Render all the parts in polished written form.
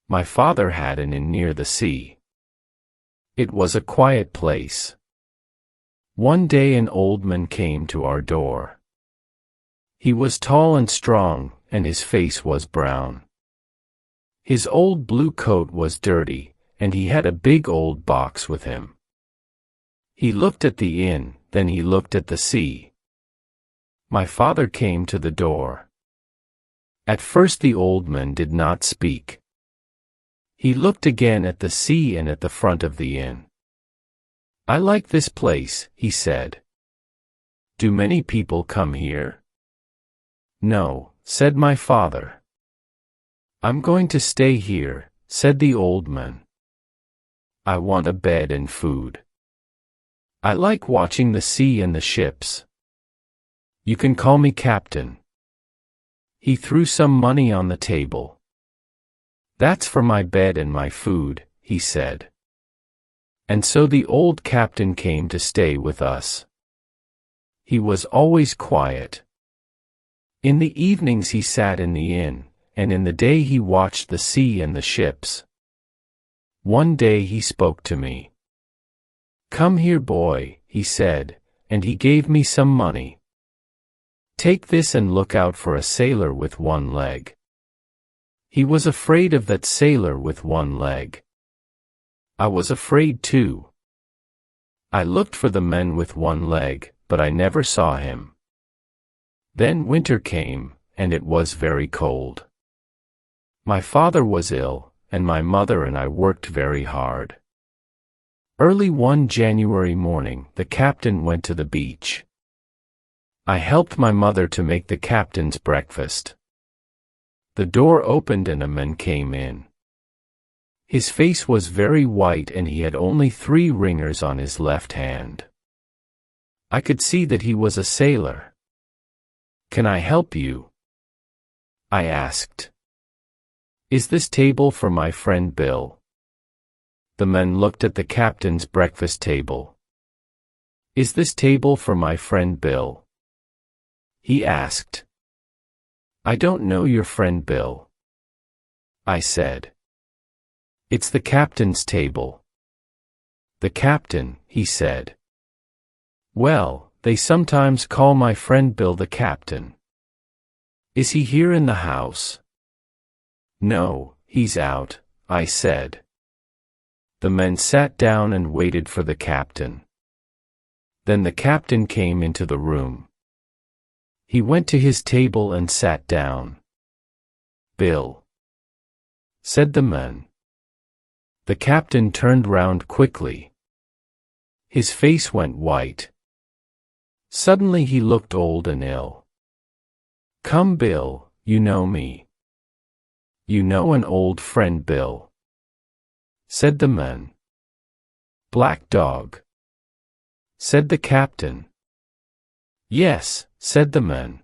My father had an inn near the sea. It was a quiet place. One day an old man came to our door. He was tall and strong, and his face was brown. His old blue coat was dirty, and he had a big old box with him. He looked at the inn, then he looked at the sea. My father came to the door. At first the old man did not speak. He looked again at the sea and at the front of the inn. "I like this place," he said. "Do many people come here?" "No," said my father. "I'm going to stay here," said the old man. "I want a bed and food. I like watching the sea and the ships. You can call me Captain." He threw some money on the table. "That's for my bed and my food," he said. And so the old captain came to stay with us. He was always quiet. In the evenings he sat in the inn, and in the day he watched the sea and the ships. One day he spoke to me. "Come here, boy," he said, and he gave me some money. "Take this and look out for a sailor with one leg." He was afraid of that sailor with one leg. I was afraid too. I looked for the man with one leg, but I never saw him. Then winter came, and it was very cold. My father was ill, and my mother and I worked very hard. Early one January morning, the captain went to the beach. I helped my mother to make the captain's breakfast. The door opened and a man came in. His face was very white and he had only 3 ringers on his left hand. I could see that he was a sailor. "Can I help you?" I asked. "Is this table for my friend Bill?" The man looked at the captain's breakfast table. "Is this table for my friend Bill?" he asked. "I don't know your friend Bill," I said. "It's the captain's table." "The captain," he said. "Well, they sometimes call my friend Bill the captain." "Is he here in the house?" "No, he's out," I said. The men sat down and waited for the captain. Then the captain came into the room. He went to his table and sat down. "Bill," said the man. The captain turned round quickly. His face went white. Suddenly he looked old and ill. "Come, Bill, you know me. You know an old friend, Bill," said the man. "Black Dog," said the captain. "Yes," said the man.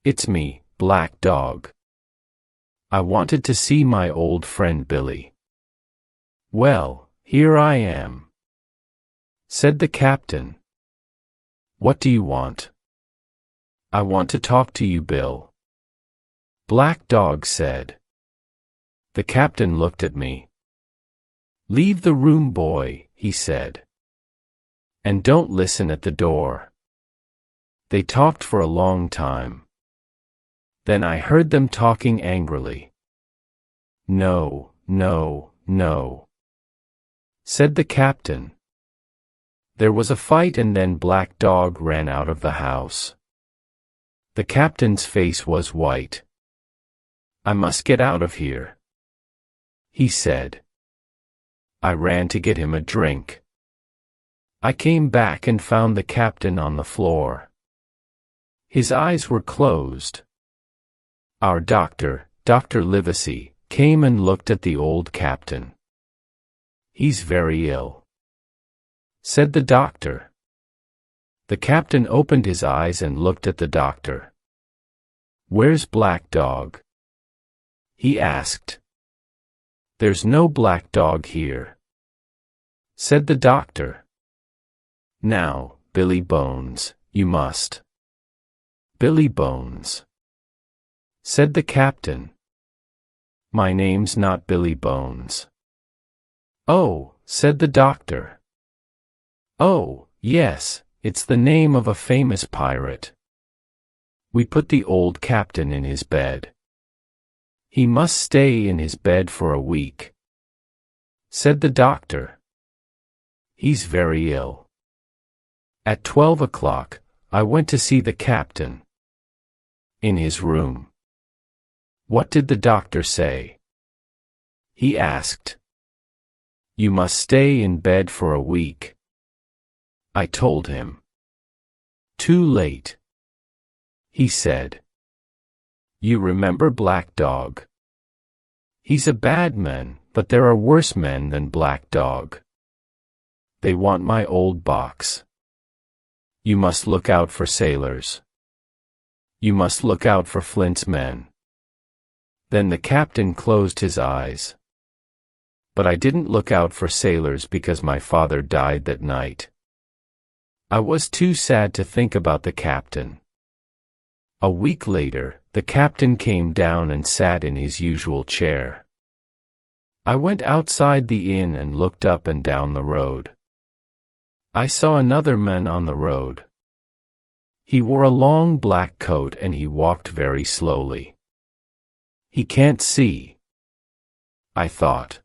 "It's me, Black Dog. I wanted to see my old friend Billy." "Well, here I am," said the captain. "What do you want?" "I want to talk to you, Bill," Black Dog said. The captain looked at me. "Leave the room, boy," he said. "And don't listen at the door." They talked for a long time. Then I heard them talking angrily. "No, no, no," said the captain. There was a fight and then Black Dog ran out of the house. The captain's face was white. "I must get out of here," he said. I ran to get him a drink. I came back and found the captain on the floor. His eyes were closed. Our doctor, Dr. Livesey, came and looked at the old captain. "He's very ill," said the doctor. The captain opened his eyes and looked at the doctor. "Where's Black Dog?" he asked. "There's no Black Dog here," said the doctor. "Now, Billy Bones, you must." "Billy Bones," said the captain. My name's not Billy Bones. Oh, said the doctor. Oh, yes, it's the name of a famous pirate. We put the old captain in his bed. He must stay in his bed for a week, said the doctor. He's very ill. At 12 o'clock, I went to see the captain. In his room. What did the doctor say? He asked. You must stay in bed for a week. I told him. Too late. He said. You remember Black Dog? He's a bad man, but there are worse men than Black Dog. They want my old box. You must look out for sailors. You must look out for Flint's men. Then the captain closed his eyes. But I didn't look out for sailors because my father died that night. I was too sad to think about the captain. A week later, the captain came down and sat in his usual chair. I went outside the inn and looked up and down the road. I saw another man on the road. He wore a long black coat and he walked very slowly. He can't see, I thought.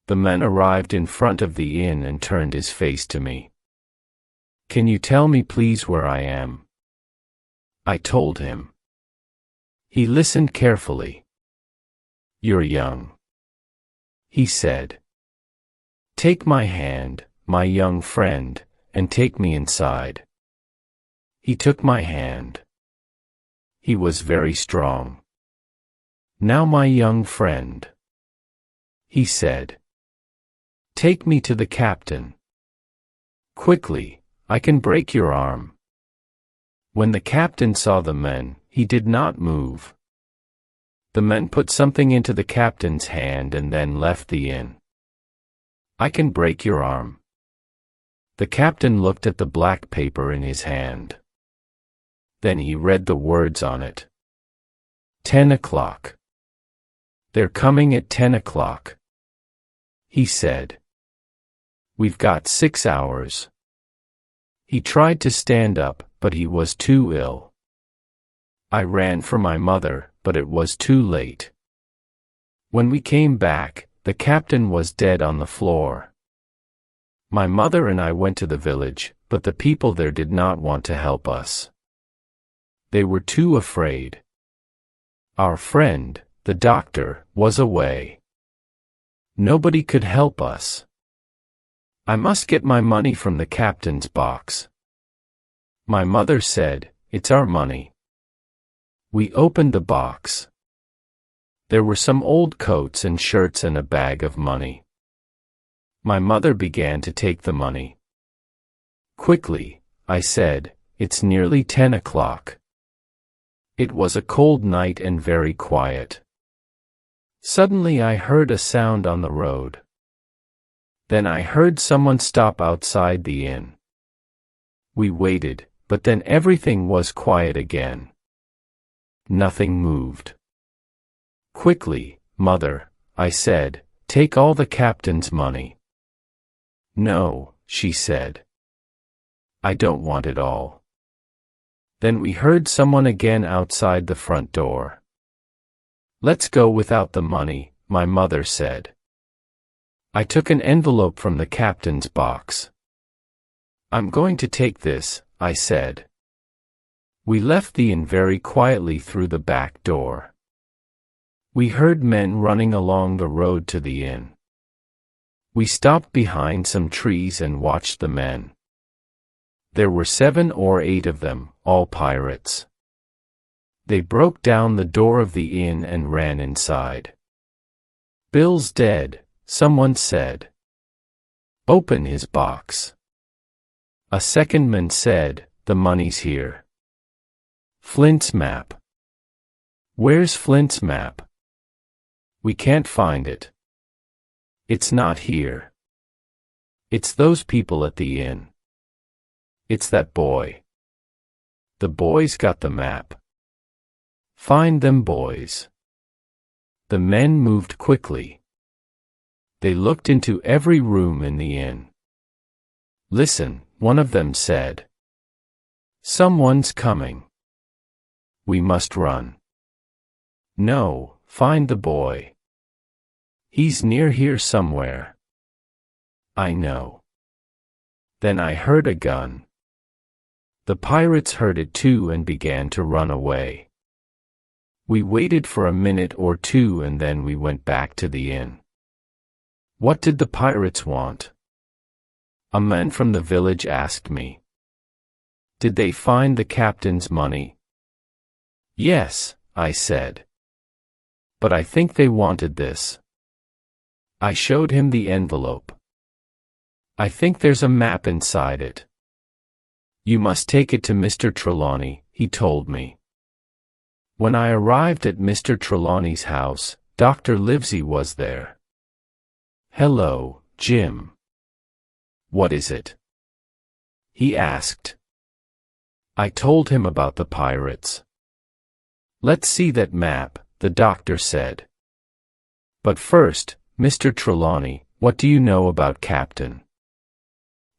The man arrived in front of the inn and turned his face to me. Can you tell me please where I am? I told him. He listened carefully. You're young, he said. Take my hand, my young friend, and take me inside. He took my hand. He was very strong. Now my young friend, he said. Take me to the captain. Quickly, I can break your arm. When the captain saw the men, he did not move. The men put something into the captain's hand and then left the inn. I can break your arm. The captain looked at the black paper in his hand. Then he read the words on it. 10 o'clock. They're coming at 10 o'clock. He said. We've got 6 hours. He tried to stand up, but he was too ill. I ran for my mother, but it was too late. When we came back, the captain was dead on the floor. My mother and I went to the village, but the people there did not want to help us. They were too afraid. Our friend, the doctor, was away. Nobody could help us. I must get my money from the captain's box. My mother said, It's our money. We opened the box. There were some old coats and shirts and a bag of money. My mother began to take the money. Quickly, I said, It's nearly 10 o'clock. It was a cold night and very quiet. Suddenly I heard a sound on the road. Then I heard someone stop outside the inn. We waited, but then everything was quiet again. Nothing moved. Quickly, Mother, I said, take all the captain's money. No, she said. I don't want it all. Then we heard someone again outside the front door. Let's go without the money, my mother said. I took an envelope from the captain's box. I'm going to take this, I said. We left the inn very quietly through the back door. We heard men running along the road to the inn. We stopped behind some trees and watched the men. There were 7 or 8 of them, all pirates. They broke down the door of the inn and ran inside. Bill's dead, someone said. Open his box. A second man said, the money's here. Flint's map. Where's Flint's map? We can't find it. It's not here. It's those people at the inn. It's that boy. The boy's got the map. Find them boys. The men moved quickly. They looked into every room in the inn. "Listen," one of them said. "Someone's coming. We must run." "No, find the boy. He's near here somewhere." "I know." Then I heard a gun. The pirates heard it too and began to run away. We waited for a minute or two and then we went back to the inn. "What did the pirates want?" a man from the village asked me. "Did they find the captain's money?" "Yes," I said. "But I think they wanted this." I showed him the envelope. "I think there's a map inside it. You must take it to Mr. Trelawney," he told me. When I arrived at Mr. Trelawney's house, Dr. Livesey was there. "Hello, Jim. What is it?" he asked. I told him about the pirates. "Let's see that map," the doctor said. "But first, Mr. Trelawney, what do you know about Captain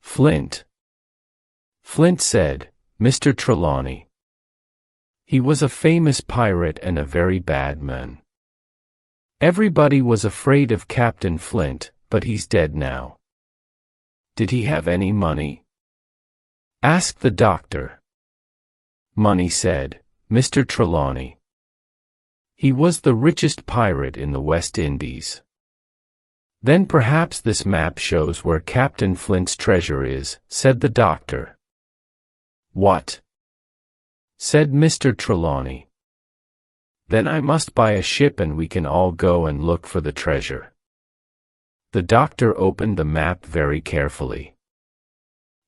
Flint?" Flint said, "Mr. Trelawney. He was a famous pirate and a very bad man. Everybody was afraid of Captain Flint, but he's dead now." "Did he have any money?" asked the doctor. "Money," said Mr. Trelawney. "He was the richest pirate in the West Indies." "Then perhaps this map shows where Captain Flint's treasure is," said the doctor. "What?" said Mr. Trelawney. "Then I must buy a ship and we can all go and look for the treasure." The doctor opened the map very carefully.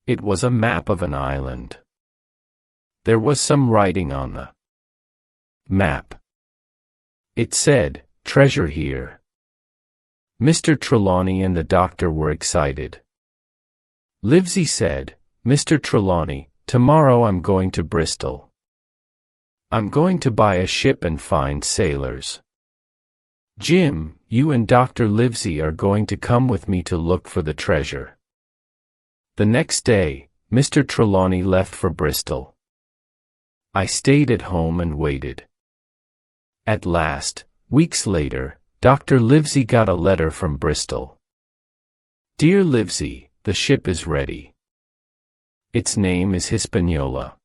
It was a map of an island. There was some writing on the map. It said, "Treasure here." Mr. Trelawney and the doctor were excited. Livesey said, "Mr. Trelawney, tomorrow I'm going to Bristol. I'm going to buy a ship and find sailors. Jim, you and Dr. Livesey are going to come with me to look for the treasure." The next day, Mr. Trelawney left for Bristol. I stayed at home and waited. At last, weeks later, Dr. Livesey got a letter from Bristol. "Dear Livesey, the ship is ready. Its name is Hispaniola.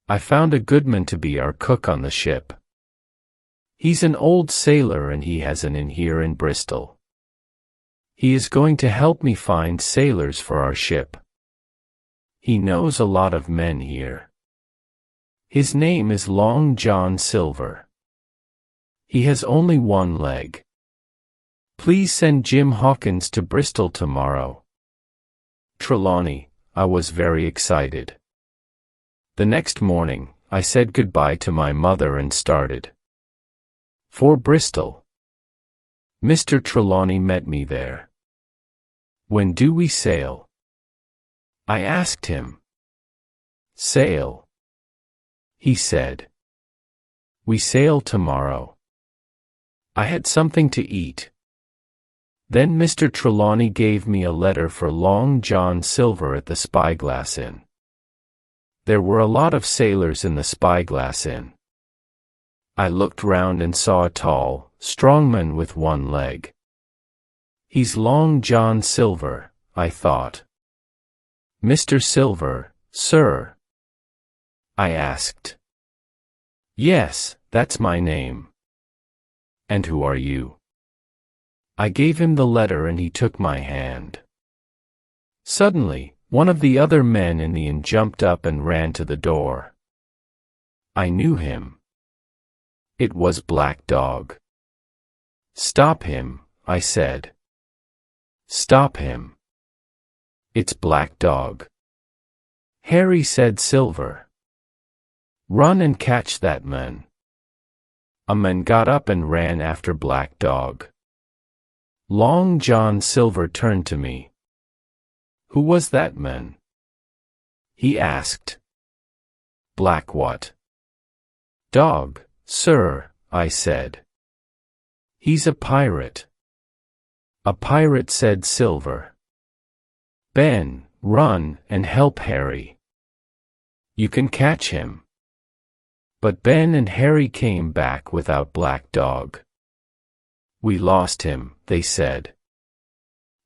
I found a goodman to be our cook on the ship. He's an old sailor and he has an inn here in Bristol. He is going to help me find sailors for our ship. He knows a lot of men here. His name is Long John Silver. He has only one leg. Please send Jim Hawkins to Bristol tomorrow." Trelawney, I was very excited. The next morning, I said goodbye to my mother and started for Bristol. Mr. Trelawney met me there. "When do we sail?" I asked him. "Sail?" he said. "We sail tomorrow." I had something to eat. Then Mr. Trelawney gave me a letter for Long John Silver at the Spyglass Inn. There were a lot of sailors in the Spyglass Inn. I looked round and saw a tall, strong man with one leg. "He's Long John Silver," I thought. "Mr. Silver, sir?" I asked. "Yes, that's my name." "And who are you?" I gave him the letter and he took my hand. Suddenly, one of the other men in the inn jumped up and ran to the door. I knew him. It was Black Dog. "Stop him," I said. "Stop him. It's Black Dog." "Harry," said Silver. "Run and catch that man." A man got up and ran after Black Dog. Long John Silver turned to me. "Who was that man?" he asked. "Black what?" "Dog, sir," I said. He's a pirate. A pirate, said Silver. Ben, run and help Harry. You can catch him. But Ben and Harry came back without Black Dog. We lost him, they said.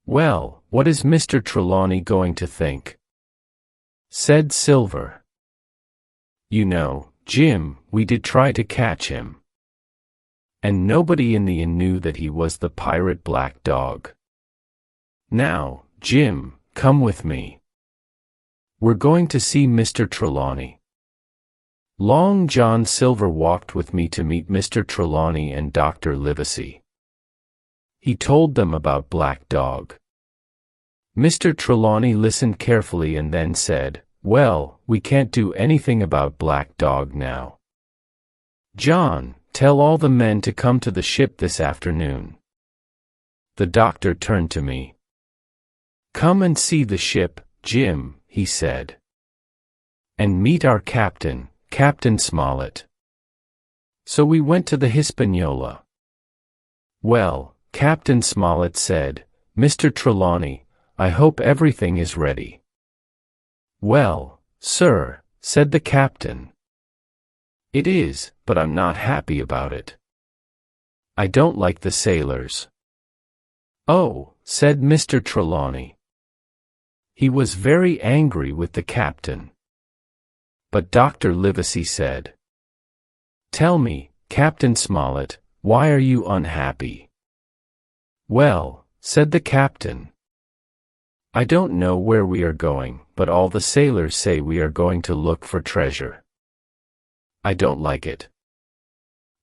Well, what is Mr. Trelawney going to think? Said Silver. You know, Jim, we did try to catch him. And nobody in the inn knew that he was the pirate Black Dog. Now, Jim, come with me. We're going to see Mr. Trelawney. Long John Silver walked with me to meet Mr. Trelawney and Dr. Livesey. He told them about Black Dog. Mr. Trelawney listened carefully and then said, well, we can't do anything about Black Dog now. John, tell all the men to come to the ship this afternoon. The doctor turned to me. Come and see the ship, Jim, he said. And meet our captain, Captain Smollett. So we went to the Hispaniola. Well, Captain Smollett said, Mr. Trelawney, I hope everything is ready. Well, sir, said the captain. It is, but I'm not happy about it. I don't like the sailors. Oh, said Mr. Trelawney. He was very angry with the captain. But Dr. Livesey said, tell me, Captain Smollett, why are you unhappy? Well, said the captain. I don't know where we are going, but all the sailors say we are going to look for treasure. I don't like it.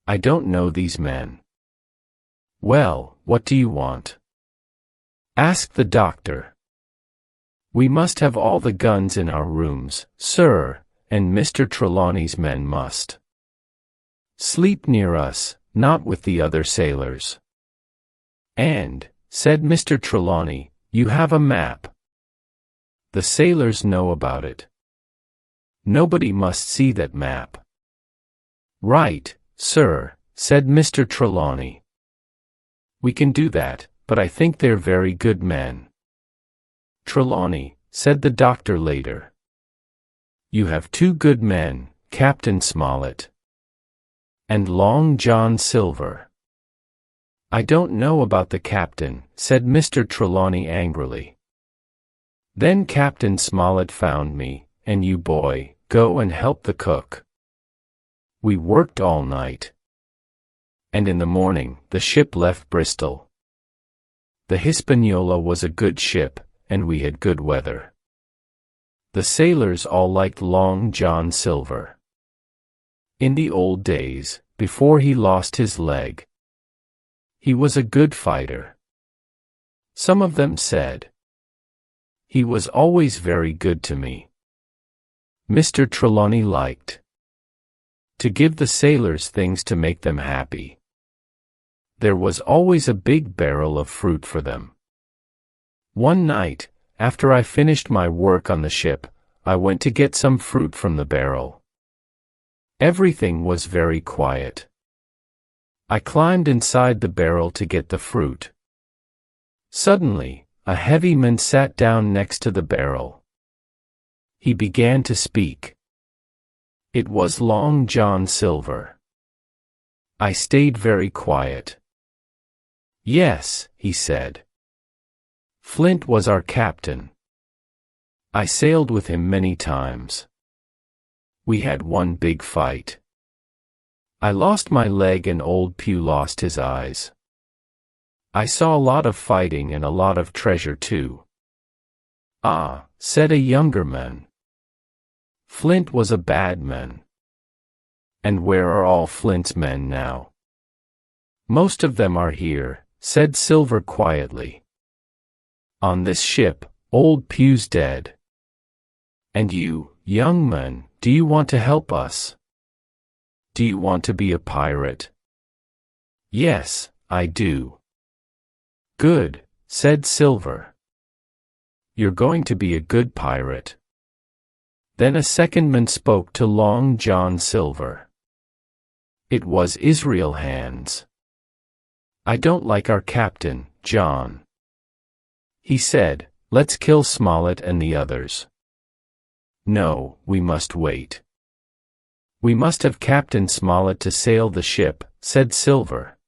I don't know these men. Well, what do you want? Asked the doctor. We must have all the guns in our rooms, sir, and Mr. Trelawney's men must sleep near us, not with the other sailors. And, said Mr. Trelawney, you have a map. The sailors know about it. Nobody must see that map. Right, sir, said Mr. Trelawney. We can do that, but I think they're very good men. Trelawney, said the doctor later. You have two good men, Captain Smollett and Long John Silver. I don't know about the captain, said Mr. Trelawney angrily. Then Captain Smollett found me, and you boy, go and help the cook. We worked all night. And in the morning, the ship left Bristol. The Hispaniola was a good ship, and we had good weather. The sailors all liked Long John Silver. In the old days, before he lost his leg, he was a good fighter. Some of them said, he was always very good to me. Mr. Trelawney liked to give the sailors things to make them happy. There was always a big barrel of fruit for them. One night, after I finished my work on the ship, I went to get some fruit from the barrel. Everything was very quiet. I climbed inside the barrel to get the fruit. Suddenly, a heavy man sat down next to the barrel. He began to speak. It was Long John Silver. I stayed very quiet. Yes, he said. Flint was our captain. I sailed with him many times. We had one big fight. I lost my leg and old Pew lost his eyes. I saw a lot of fighting and a lot of treasure too. Ah, said a younger man. Flint was a bad man. And where are all Flint's men now? Most of them are here, said Silver quietly. On this ship, old Pew's dead. And you, young man, do you want to help us? Do you want to be a pirate? Yes, I do. Good, said Silver. You're going to be a good pirate. Then a second man spoke to Long John Silver. It was Israel Hands. I don't like our captain, John. He said, let's kill Smollett and the others. No, we must wait. We must have Captain Smollett to sail the ship, said Silver.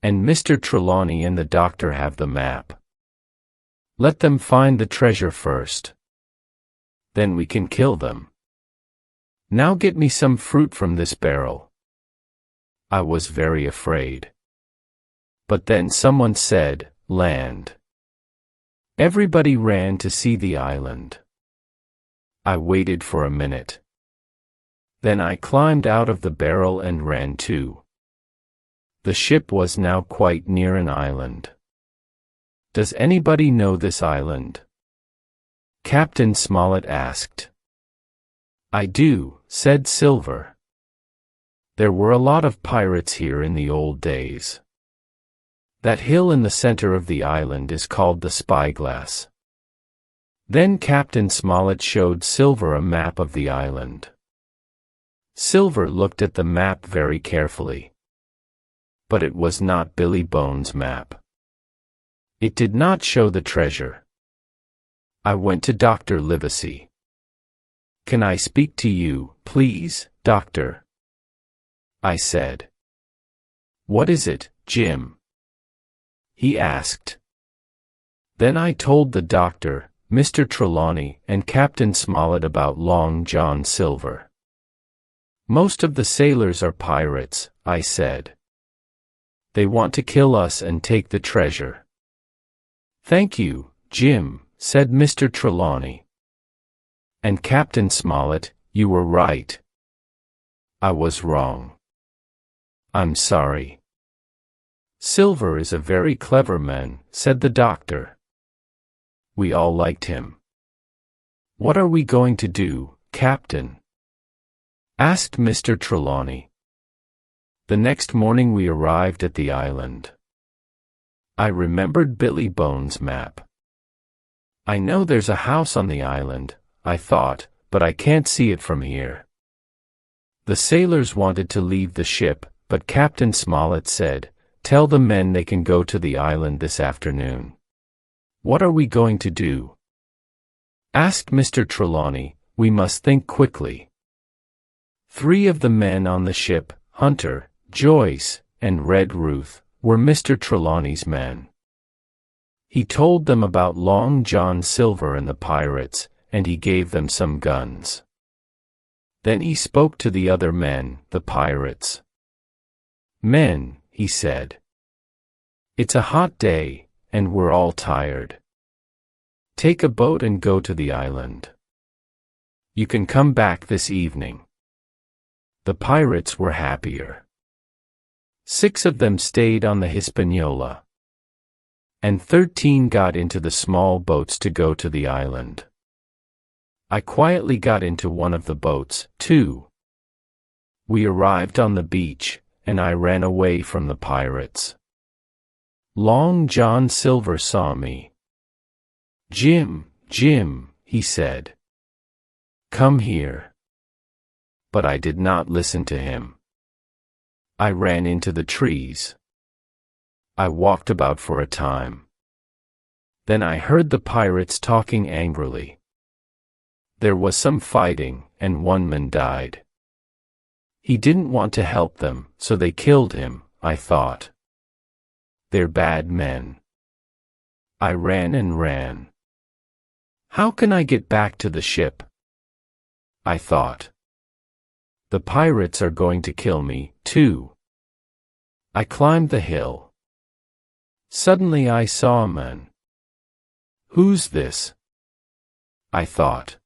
And Mr. Trelawney and the doctor have the map. Let them find the treasure first. Then we can kill them. Now get me some fruit from this barrel. I was very afraid. But then someone said, land. Everybody ran to see the island. I waited for a minute. Then I climbed out of the barrel and ran too. The ship was now quite near an island. Does anybody know this island? Captain Smollett asked. I do, said Silver. There were a lot of pirates here in the old days. That hill in the center of the island is called the Spyglass. Then Captain Smollett showed Silver a map of the island. Silver looked at the map very carefully. But it was not Billy Bones' map. It did not show the treasure. I went to Dr. Livesey. Can I speak to you, please, doctor? I said. What is it, Jim? He asked. Then I told the doctor, Mr. Trelawney, and Captain Smollett about Long John Silver. Most of the sailors are pirates, I said. They want to kill us and take the treasure. Thank you, Jim, said Mr. Trelawney. And Captain Smollett, you were right. I was wrong. I'm sorry. Silver is a very clever man, said the doctor. We all liked him. What are we going to do, Captain? Asked Mr. Trelawney. The next morning we arrived at the island. I remembered Billy Bones' map. I know there's a house on the island, I thought, but I can't see it from here. The sailors wanted to leave the ship, but Captain Smollett said, tell the men they can go to the island this afternoon. What are we going to do? Asked Mr. Trelawney. We must think quickly. 3 of the men on the ship, Hunter, Joyce, and Red Ruth, were Mr. Trelawney's men. He told them about Long John Silver and the pirates, and he gave them some guns. Then he spoke to the other men, the pirates. Men, he said. It's a hot day, and we're all tired. Take a boat and go to the island. You can come back this evening. The pirates were happier. 6 of them stayed on the Hispaniola. And 13 got into the small boats to go to the island. I quietly got into one of the boats, too. We arrived on the beach, and I ran away from the pirates. Long John Silver saw me. Jim, Jim, he said. Come here. But I did not listen to him. I ran into the trees. I walked about for a time. Then I heard the pirates talking angrily. There was some fighting, and one man died. He didn't want to help them, so they killed him, I thought. They're bad men. I ran and ran. How can I get back to the ship? I thought. The pirates are going to kill me, too. I climbed the hill. Suddenly I saw a man. Who's this? I thought.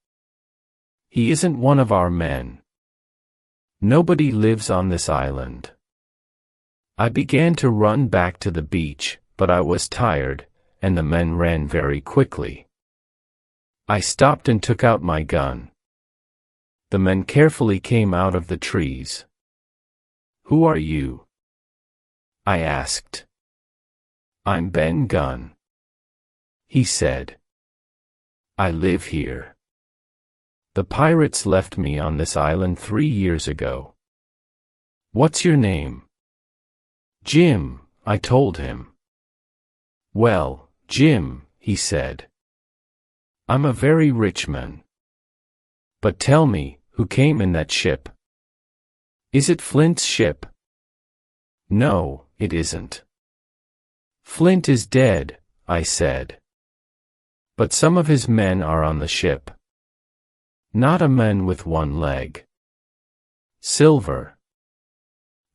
He isn't one of our men. Nobody lives on this island. I began to run back to the beach, but I was tired, and the men ran very quickly. I stopped and took out my gun. The men carefully came out of the trees. Who are you? I asked. I'm Ben Gunn. He said. I live here. The pirates left me on this island 3 years ago. What's your name? Jim, I told him. Well, Jim, he said. I'm a very rich man. But tell me, who came in that ship? Is it Flint's ship? No, it isn't. Flint is dead, I said. But some of his men are on the ship. Not a man with one leg. Silver?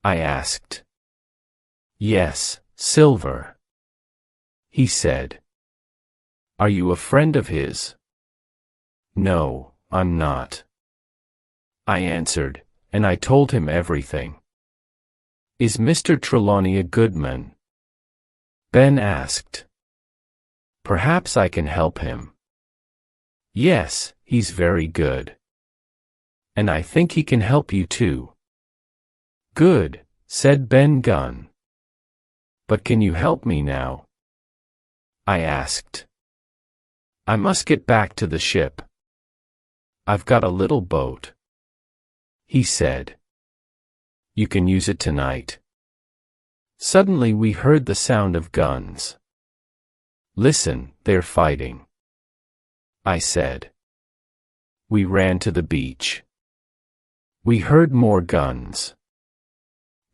I asked. Yes, Silver. He said. Are you a friend of his? No, I'm not. I answered, and I told him everything. Is Mr. Trelawney a good man? Ben asked. Perhaps I can help him. Yes, he's very good. And I think he can help you too. Good, said Ben Gunn. But can you help me now? I asked. I must get back to the ship. I've got a little boat. He said. You can use it tonight. Suddenly we heard the sound of guns. Listen, they're fighting, I said. We ran to the beach. We heard more guns.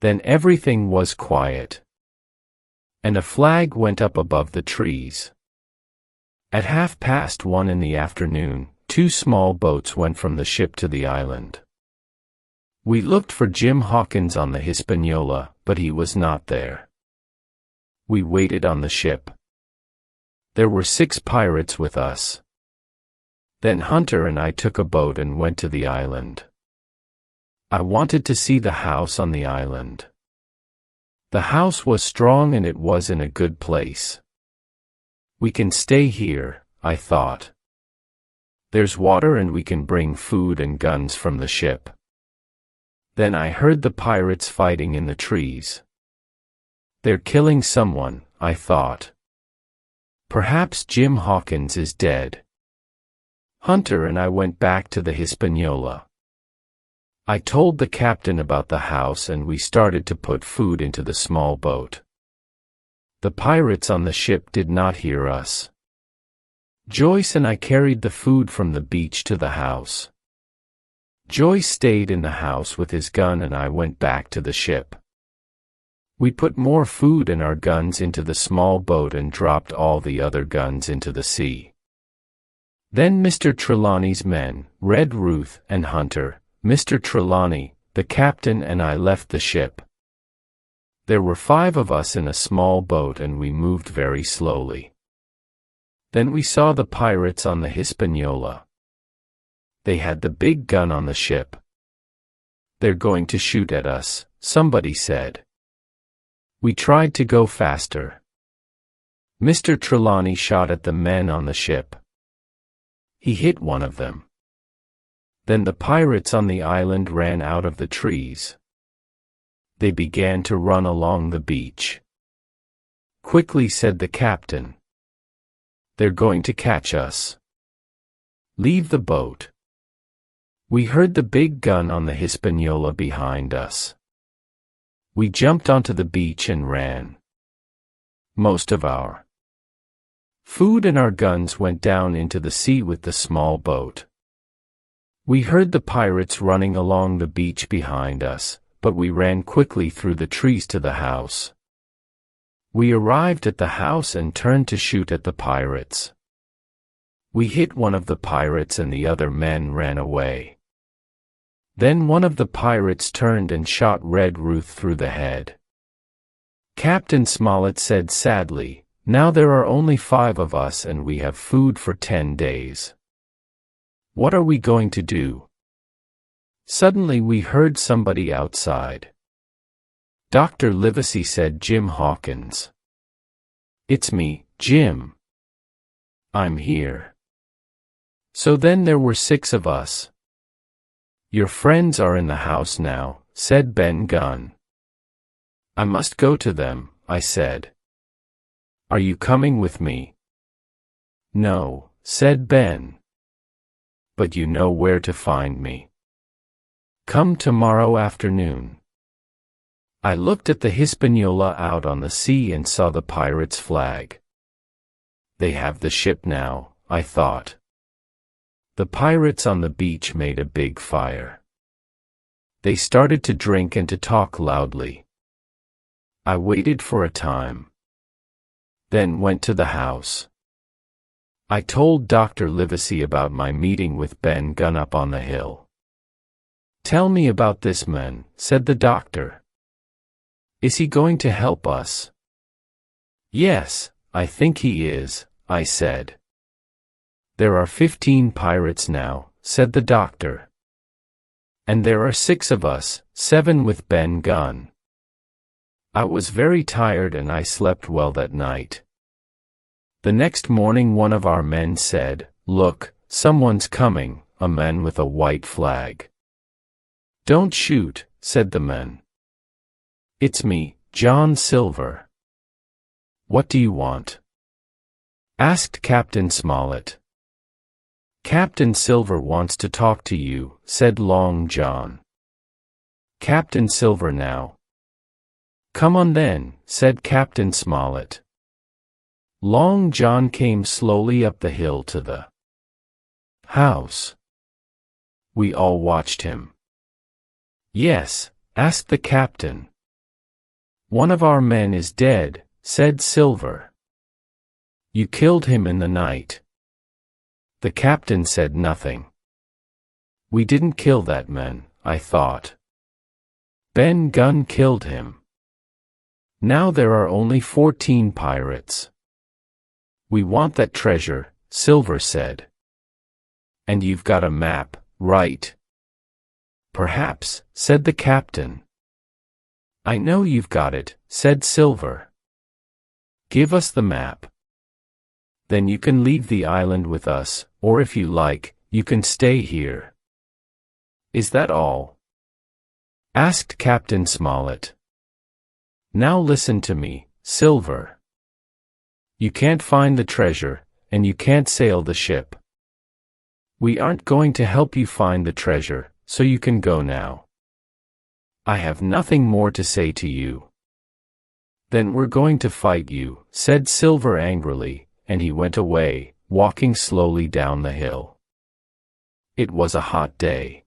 Then everything was quiet. And a flag went up above the trees. At 1:30 in the afternoon, 2 small boats went from the ship to the island. We looked for Jim Hawkins on the Hispaniola, but he was not there. We waited on the ship. There were 6 pirates with us. Then Hunter and I took a boat and went to the island. I wanted to see the house on the island. The house was strong and it was in a good place. We can stay here, I thought. There's water and we can bring food and guns from the ship. Then I heard the pirates fighting in the trees. They're killing someone, I thought. Perhaps Jim Hawkins is dead. Hunter and I went back to the Hispaniola. I told the captain about the house and we started to put food into the small boat. The pirates on the ship did not hear us. Joyce and I carried the food from the beach to the house. Joyce stayed in the house with his gun and I went back to the ship. We put more food and our guns into the small boat and dropped all the other guns into the sea. Then Mr. Trelawney's men, Red Ruth and Hunter, Mr. Trelawney, the captain and I left the ship. There were 5 of us in a small boat and we moved very slowly. Then we saw the pirates on the Hispaniola. They had the big gun on the ship. They're going to shoot at us, somebody said. We tried to go faster. Mr. Trelawney shot at the men on the ship. He hit one of them. Then the pirates on the island ran out of the trees. They began to run along the beach. Quickly, said the captain. They're going to catch us. Leave the boat. We heard the big gun on the Hispaniola behind us. We jumped onto the beach and ran. Most of our food and our guns went down into the sea with the small boat. We heard the pirates running along the beach behind us, but we ran quickly through the trees to the house. We arrived at the house and turned to shoot at the pirates. We hit one of the pirates and the other men ran away. Then one of the pirates turned and shot Red Ruth through the head. Captain Smollett said sadly, "Now there are only 5 of us and we have food for 10 days. What are we going to do?" Suddenly we heard somebody outside. Dr. Livesey, said Jim Hawkins. "It's me, Jim. I'm here." So then there were 6 of us. "Your friends are in the house now," said Ben Gunn. "I must go to them," I said. "Are you coming with me?" "No," said Ben. "But you know where to find me. Come tomorrow afternoon." I looked at the Hispaniola out on the sea and saw the pirates' flag. They have the ship now, I thought. The pirates on the beach made a big fire. They started to drink and to talk loudly. I waited for a time. Then went to the house. I told Dr. Livesey about my meeting with Ben Gunn up on the hill. "Tell me about this man," said the doctor. "Is he going to help us?" "Yes, I think he is," I said. "There are 15 pirates now," said the doctor. "And there are 6 of us, 7 with Ben Gunn." I was very tired and I slept well that night. The next morning one of our men said, "Look, someone's coming, a man with a white flag." "Don't shoot," said the man. "It's me, John Silver." "What do you want?" asked Captain Smollett. "Captain Silver wants to talk to you," said Long John. "Captain Silver now." "Come on then," said Captain Smollett. Long John came slowly up the hill to the house. We all watched him. "Yes?" asked the captain. "One of our men is dead," said Silver. "You killed him in the night." The captain said nothing. "We didn't kill that man," I thought. "Ben Gunn killed him. Now there are only 14 pirates." "We want that treasure," Silver said. "And you've got a map, right?" "Perhaps," said the captain. "I know you've got it," said Silver. "Give us the map. Then you can leave the island with us, or if you like, you can stay here." "Is that all?" asked Captain Smollett. "Now listen to me, Silver. You can't find the treasure, and you can't sail the ship. We aren't going to help you find the treasure, so you can go now. I have nothing more to say to you." "Then we're going to fight you," said Silver angrily, and he went away, walking slowly down the hill. It was a hot day.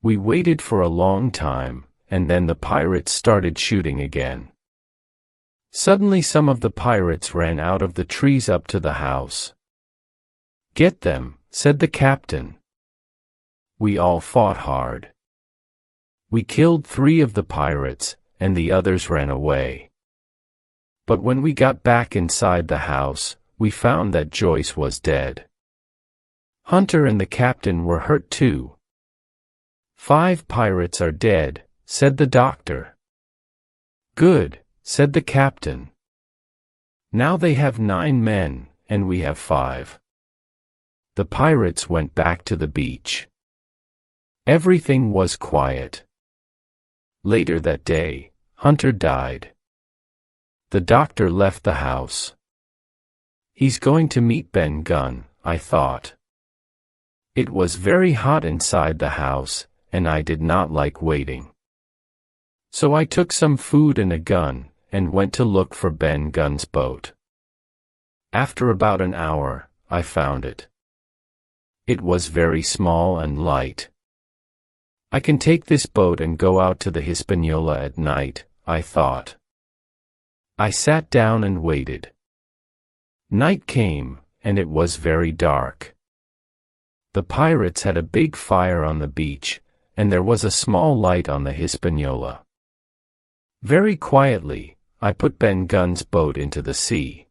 We waited for a long time, and then the pirates started shooting again. Suddenly some of the pirates ran out of the trees up to the house. "Get them," said the captain. We all fought hard. We killed 3 of the pirates, and the others ran away. But when we got back inside the house, we found that Joyce was dead. Hunter and the captain were hurt too. "5 pirates are dead," said the doctor. "Good," said the captain. "Now they have 9 men, and we have 5. The pirates went back to the beach. Everything was quiet. Later that day, Hunter died. The doctor left the house. He's going to meet Ben Gunn, I thought. It was very hot inside the house, and I did not like waiting. So I took some food and a gun, and went to look for Ben Gunn's boat. After about an hour, I found it. It was very small and light. I can take this boat and go out to the Hispaniola at night, I thought. I sat down and waited. Night came, and it was very dark. The pirates had a big fire on the beach, and there was a small light on the Hispaniola. Very quietly, I put Ben Gunn's boat into the sea.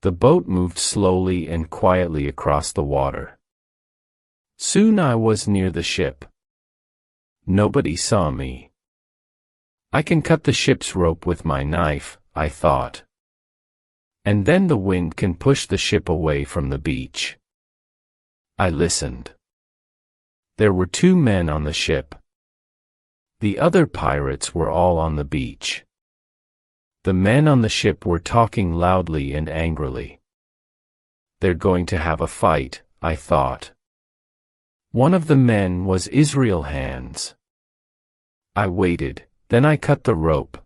The boat moved slowly and quietly across the water. Soon I was near the ship. Nobody saw me. I can cut the ship's rope with my knife, I thought. And then the wind can push the ship away from the beach. I listened. There were 2 men on the ship. The other pirates were all on the beach. The men on the ship were talking loudly and angrily. They're going to have a fight, I thought. One of the men was Israel Hands. I waited, Then I cut the rope.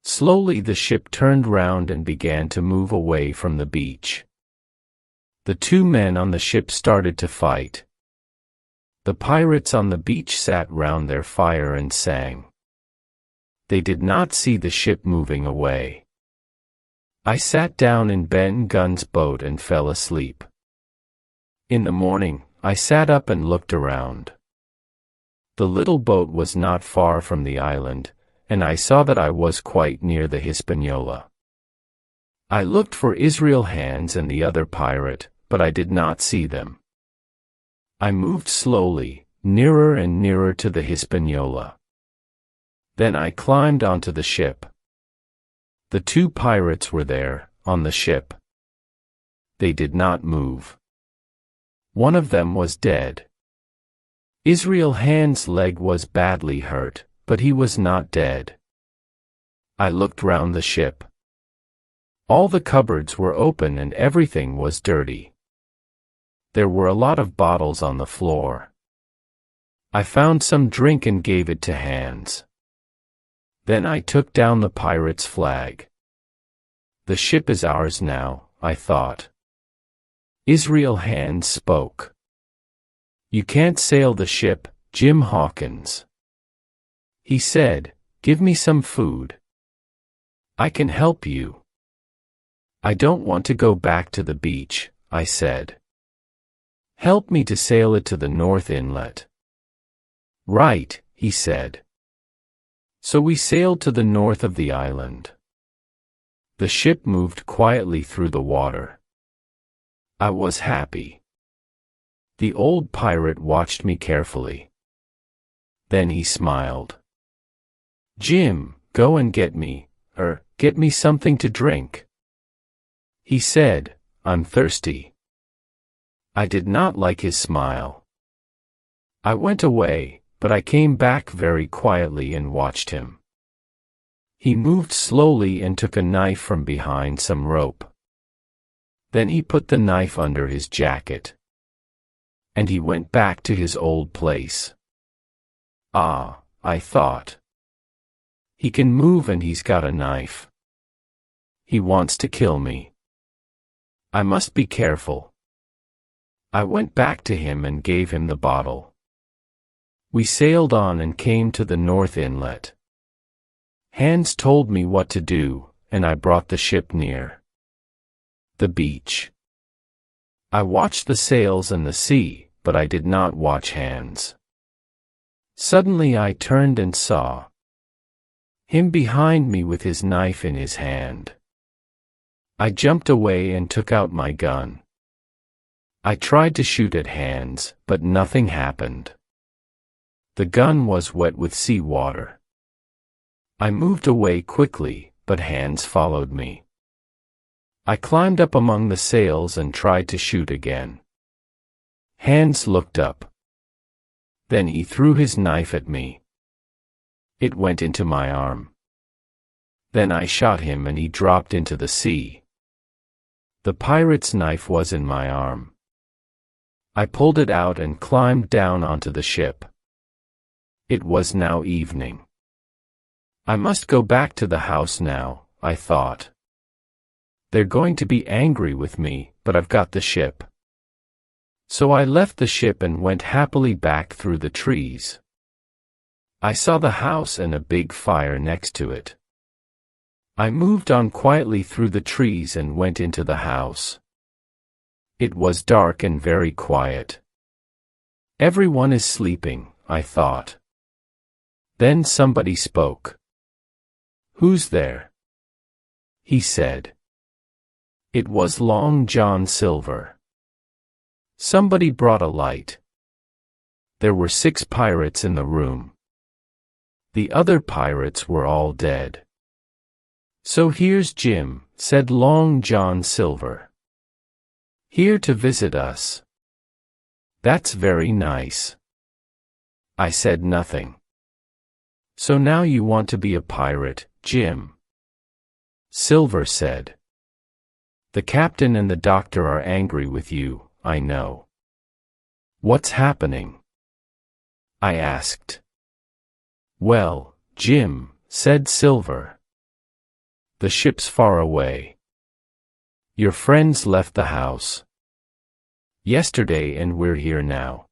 Slowly the ship turned round and began to move away from the beach. The two men on the ship started to fight. The pirates on the beach sat round their fire and sang. They did not see the ship moving away. I sat down in Ben Gunn's boat and fell asleep. In the morning, I sat up and looked around. The little boat was not far from the island, and I saw that I was quite near the Hispaniola. I looked for Israel Hands and the other pirate, but I did not see them. I moved slowly, nearer and nearer to the Hispaniola. Then I climbed onto the ship. The two pirates were there, on the ship. They did not move. One of them was dead. Israel Hand's leg was badly hurt, but he was not dead. I looked round the ship. All the cupboards were open and everything was dirty. There were a lot of bottles on the floor. I found some drink and gave it to Hands. Then I took down the pirate's flag. The ship is ours now, I thought. Israel Hands spoke. You can't sail the ship, Jim Hawkins. He said, give me some food. I can help you. I don't want to go back to the beach, I said. Help me to sail it to the North Inlet. Right, he said. So we sailed to the north of the island. The ship moved quietly through the water. I was happy. The old pirate watched me carefully. Then he smiled. Jim, go and get me something to drink. He said, I'm thirsty. I did not like his smile. I went away, but I came back very quietly and watched him. He moved slowly and took a knife from behind some rope. Then he put the knife under his jacket. And he went back to his old place. Ah, I thought. He can move and he's got a knife. He wants to kill me. I must be careful. I went back to him and gave him the bottle. We sailed on and came to the North Inlet. Hands told me what to do, and I brought the ship near the beach. I watched the sails and the sea, but I did not watch Hands. Suddenly I turned and saw him behind me with his knife in his hand. I jumped away and took out my gun. I tried to shoot at Hands, but nothing happened. The gun was wet with seawater. I moved away quickly, but Hands followed me. I climbed up among the sails and tried to shoot again. Hands looked up. Then he threw his knife at me. It went into my arm. Then I shot him and he dropped into the sea. The pirate's knife was in my arm. I pulled it out and climbed down onto the ship. It was now evening. I must go back to the house now, I thought. They're going to be angry with me, but I've got the ship. So I left the ship and went happily back through the trees. I saw the house and a big fire next to it. I moved on quietly through the trees and went into the house. It was dark and very quiet. Everyone is sleeping, I thought. Then somebody spoke. Who's there? He said. It was Long John Silver. Somebody brought a light. There were 6 pirates in the room. The other pirates were all dead. So here's Jim, said Long John Silver. Here to visit us. That's very nice. I said nothing. So now you want to be a pirate, Jim? Silver said. The captain and the doctor are angry with you, I know. What's happening? I asked. Well, Jim," said Silver. "The ship's far away. Your friends left the house yesterday and we're here now.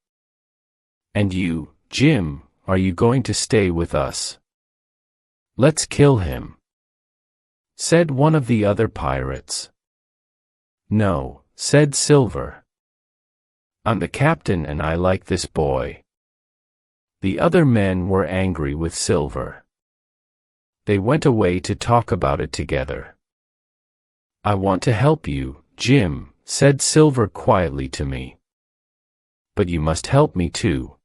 And you, Jim, are you going to stay with us?" "Let's kill him," said one of the other pirates. "No," said Silver. "I'm the captain and I like this boy." The other men were angry with Silver. They went away to talk about it together. "I want to help you, Jim," said Silver quietly to me. "But you must help me too."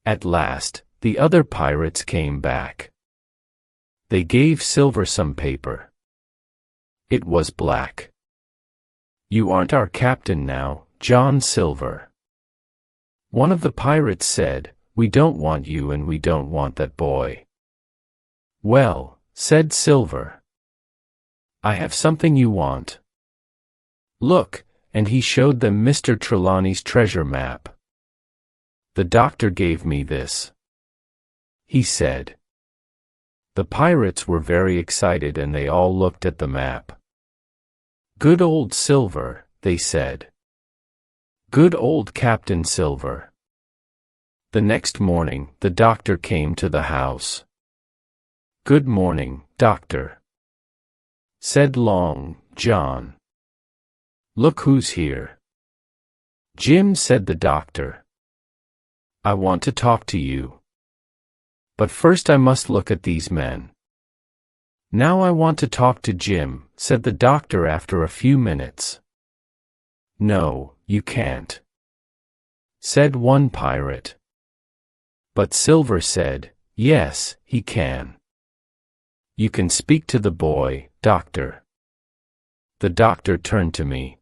At last, the other pirates came back. They gave Silver some paper. It was black. "You aren't our captain now, John Silver." One of the pirates said, "We don't want you and we don't want that boy." "Well," said Silver, "I have something you want. Look," and he showed them Mr. Trelawney's treasure map. "The doctor gave me this," he said. The pirates were very excited and they all looked at the map. "Good old Silver," they said. "Good old Captain Silver." The next morning, the doctor came to the house. "Good morning, Doctor," said Long John. "Look who's here." "Jim," said the doctor. "I want to talk to you. But first I must look at these men." "Now I want to talk to Jim," said the doctor after a few minutes. "No, you can't," said one pirate. But Silver said, "Yes, he can. You can speak to the boy, Doctor." The doctor turned to me.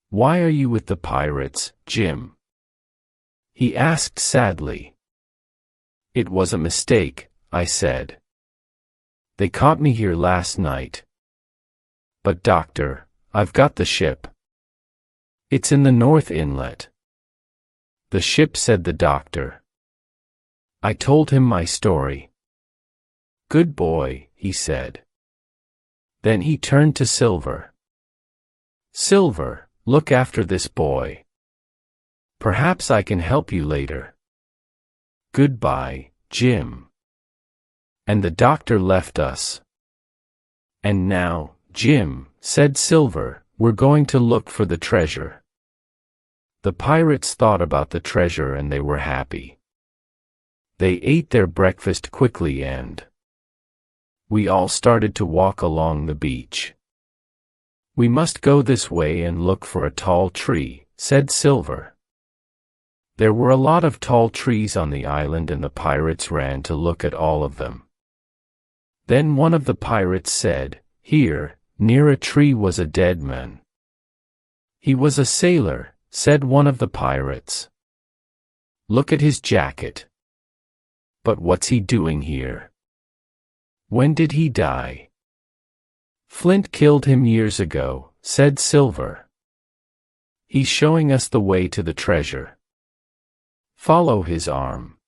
"Why are you with the pirates, Jim?" he asked sadly. "It was a mistake," I said. "They caught me here last night. But Doctor, I've got the ship. It's in the North Inlet." "The ship," said the doctor. I told him my story. "Good boy," he said. Then he turned to Silver. "Silver, look after this boy. Perhaps I can help you later. Goodbye, Jim." And the doctor left us. "And now, Jim," said Silver, "we're going to look for the treasure." The pirates thought about the treasure and they were happy. They ate their breakfast quickly and we all started to walk along the beach. "We must go this way and look for a tall tree," said Silver. There were a lot of tall trees on the island and the pirates ran to look at all of them. Then one of the pirates said, "Here, near a tree was a dead man." "He was a sailor," said one of the pirates. "Look at his jacket. But what's he doing here? When did he die?" "Flint killed him years ago," said Silver. "He's showing us the way to the treasure. Follow his arm.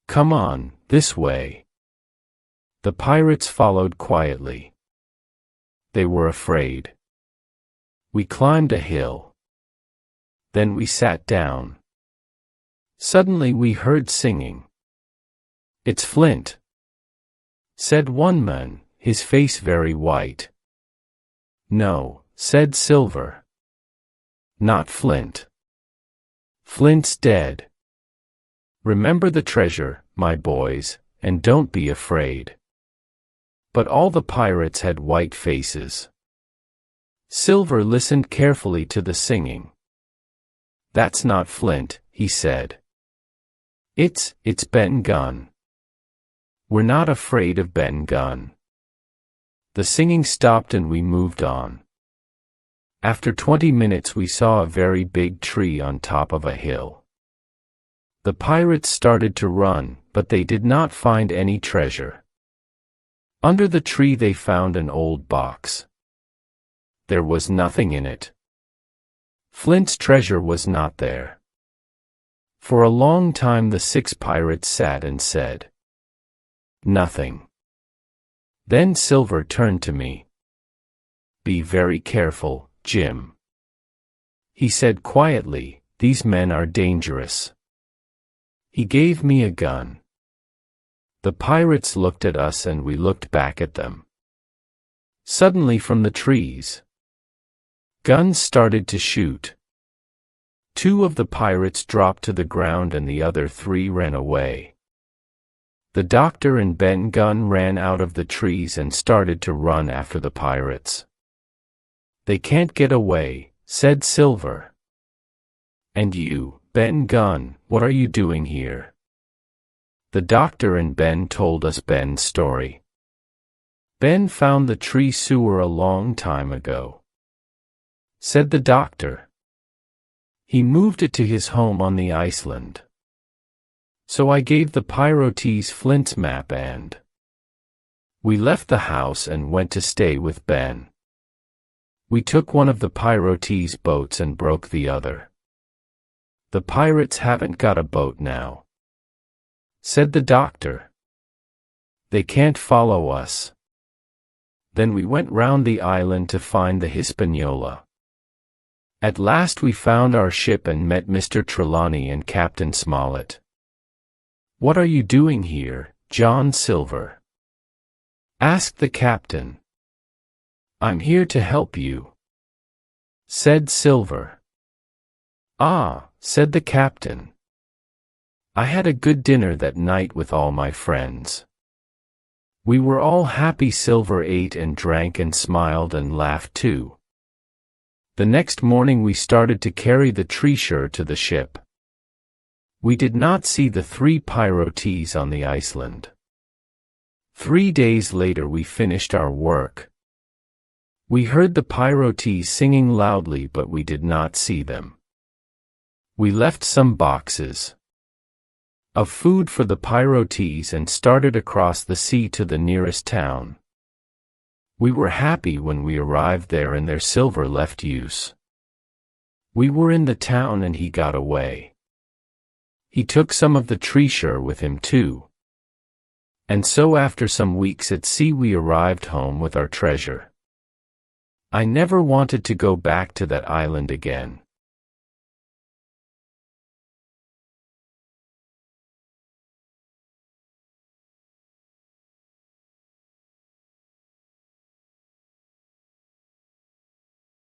Come on, this way." The pirates followed quietly. They were afraid. We climbed a hill. Then we sat down. Suddenly we heard singing. "It's Flint," said one man, his face very white. "No," said Silver. "Not Flint. Flint's dead. Remember the treasure, my boys, and don't be afraid." But all the pirates had white faces. Silver listened carefully to the singing. "That's not Flint," he said. It's Ben Gunn. We're not afraid of Ben Gunn." The singing stopped and we moved on. After 20 minutes we saw a very big tree on top of a hill. The pirates started to run, but they did not find any treasure. Under the tree they found an old box. There was nothing in it. Flint's treasure was not there. For a long time the 6 pirates sat and said, Nothing. Then Silver turned to me. "Be very careful, Jim," he said quietly. "These men are dangerous." He gave me a gun. The pirates looked at us and we looked back at them. Suddenly from the trees, guns started to shoot. 2 of the pirates dropped to the ground and the other 3 ran away. The doctor and Ben Gunn ran out of the trees and started to run after the pirates. "They can't get away," said Silver. "And you, Ben Gunn, what are you doing here?" The doctor and Ben told us Ben's story. "Ben found the tree sewer a long time ago," said the doctor. "He moved it to his home on the Iceland. So I gave the Pyrotes Flint's map and we left the house and went to stay with Ben. We took one of the Pyrotes boats and broke the other. The pirates haven't got a boat now," said the doctor. "They can't follow us." Then we went round the island to find the Hispaniola. At last we found our ship and met Mr. Trelawney and Captain Smollett. "What are you doing here, John Silver?" asked the captain. "I'm here to help you," said Silver. "Ah," said the captain. "I had a good dinner that night with all my friends. We were all happy." Silver ate and drank and smiled and laughed too. The next morning we started to carry the treasure to the ship. We did not see the 3 Pyrotes on the Iceland. 3 days later we finished our work. We heard the Pyrotes singing loudly but we did not see them. We left some boxes of food for the Pyrotes and started across the sea to the nearest town. We were happy when we arrived there and their silver left use. We were in the town and he got away. He took some of the treasure with him too. And so after some weeks at sea we arrived home with our treasure. I never wanted to go back to that island again.